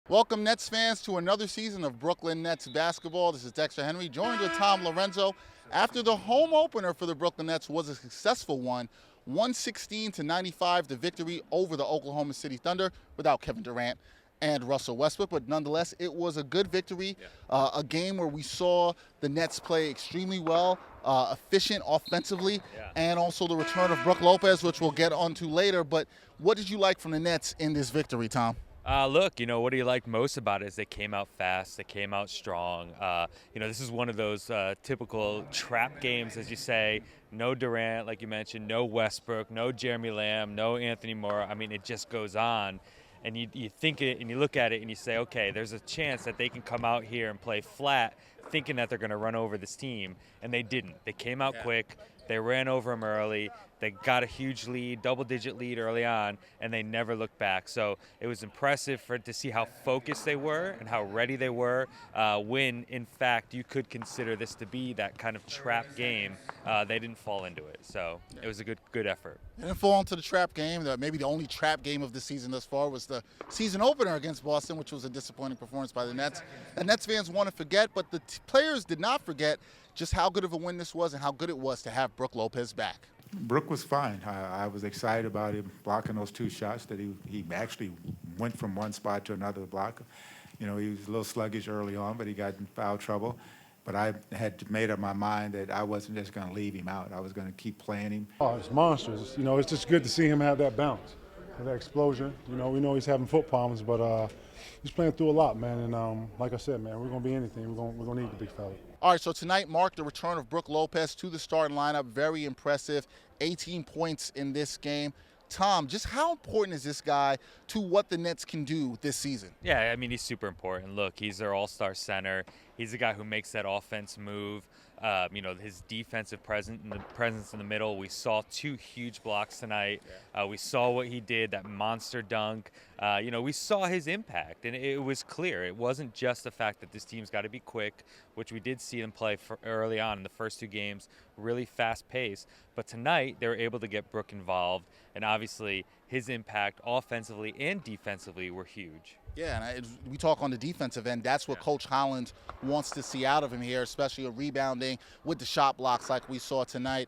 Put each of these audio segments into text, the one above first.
Welcome, Nets fans, to another season of Brooklyn Nets basketball. This is Dexter Henry, joined with Tom Lorenzo. After the home opener for the Brooklyn Nets was a successful one, 116-95, the victory over the Oklahoma City Thunder without Kevin Durant and Russell Westbrook, but nonetheless, it was a good victory, a game where we saw the Nets play extremely well, efficient offensively, and also the return of Brook Lopez, which we'll get onto later. But what did you like from the Nets in this victory, Tom? Look, what he liked most about it is they came out fast, they came out strong. This is one of those typical trap games, as you say. No Durant, like you mentioned, no Westbrook, no Jeremy Lamb, no Anthony Moore. I mean, it just goes on. And you think it and you look at it and you say, okay, there's a chance that they can come out here and play flat thinking that they're going to run over this team. And they didn't. They came out quick. They ran over them early. They got a huge lead, double-digit lead early on, and they never looked back. So it was impressive to see how focused they were and how ready they were when, in fact, you could consider this to be that kind of trap game. They didn't fall into it. So it was a good effort. They didn't fall into the trap game. Maybe the only trap game of the season thus far was the season opener against Boston, which was a disappointing performance by the Nets. And Nets fans want to forget, but the players did not forget just how good of a win this was and how good it was to have Brook Lopez back. Brook was fine. I was excited about him blocking those two shots that he actually went from one spot to another to block. He was a little sluggish early on, but he got in foul trouble. But I had made up my mind that I wasn't just going to leave him out. I was going to keep playing him. Oh, it's monstrous. It's just good to see him have that bounce, that explosion. We know he's having foot problems, but he's playing through a lot, man. And like I said, man, we're going to be anything. We're going to need the big fella. All right, so tonight marked the return of Brook Lopez to the starting lineup. Very impressive, 18 points in this game. Tom, just how important is this guy to what the Nets can do this season? Yeah, I mean, he's super important. Look, he's their all-star center. He's the guy who makes that offense move. His defensive presence in the middle. We saw two huge blocks tonight. We saw what he did, that monster dunk. We saw his impact, and it was clear. It wasn't just the fact that this team's got to be quick, which we did see them play early on in the first two games, really fast pace. But tonight, they were able to get Brook involved, and obviously his impact offensively and defensively were huge. Yeah, and we talk on the defensive end. That's what Coach Holland wants to see out of him here, especially a rebounding with the shot blocks like we saw tonight.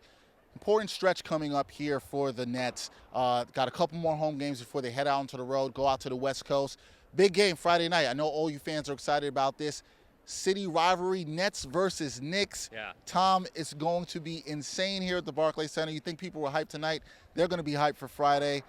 Important stretch coming up here for the Nets. Got a couple more home games before they head out onto the road, go out to the West Coast. Big game Friday night. I know all you fans are excited about this. City rivalry, Nets versus Knicks. Yeah. Tom, it's going to be insane here at the Barclays Center. You think people were hyped tonight? They're going to be hyped for Friday.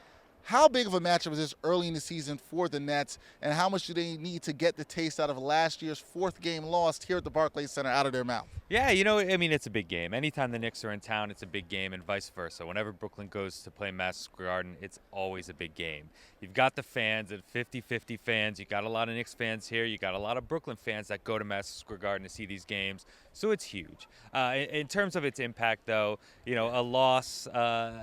How big of a matchup is this early in the season for the Nets, and how much do they need to get the taste out of last year's fourth game lost here at the Barclays Center out of their mouth? Yeah, it's a big game. Anytime the Knicks are in town, it's a big game, and vice versa. Whenever Brooklyn goes to play Madison Square Garden, it's always a big game. You've got the fans, at 50-50 fans. You got a lot of Knicks fans here. You got a lot of Brooklyn fans that go to Madison Square Garden to see these games. So it's huge. In terms of its impact, though, a loss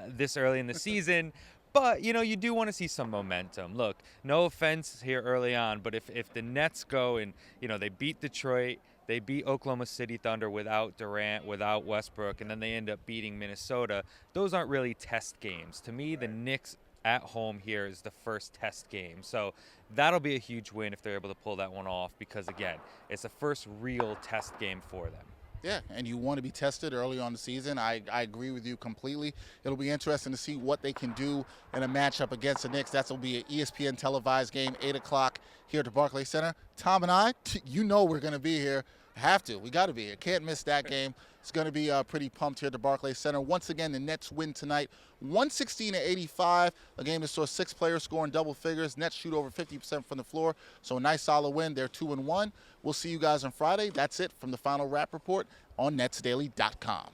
this early in the season. But, you do want to see some momentum. Look, no offense here early on, but if the Nets go and, they beat Detroit, they beat Oklahoma City Thunder without Durant, without Westbrook, and then they end up beating Minnesota, those aren't really test games. To me, the Knicks at home here is the first test game. So that'll be a huge win if they're able to pull that one off because, again, it's the first real test game for them. Yeah, and you want to be tested early on in the season. I agree with you completely. It'll be interesting to see what they can do in a matchup against the Knicks. That'll be an ESPN televised game, 8 o'clock here at the Barclays Center. Tom and I, we're going to be here. Have to. We got to be here. Can't miss that game. It's going to be pretty pumped here at the Barclays Center. Once again, the Nets win tonight, 116-85. A game that saw 6 players scoring double figures. Nets shoot over 50% from the floor. So a nice solid win. They're 2-1. We'll see you guys on Friday. That's it from the Final Wrap Report on netsdaily.com.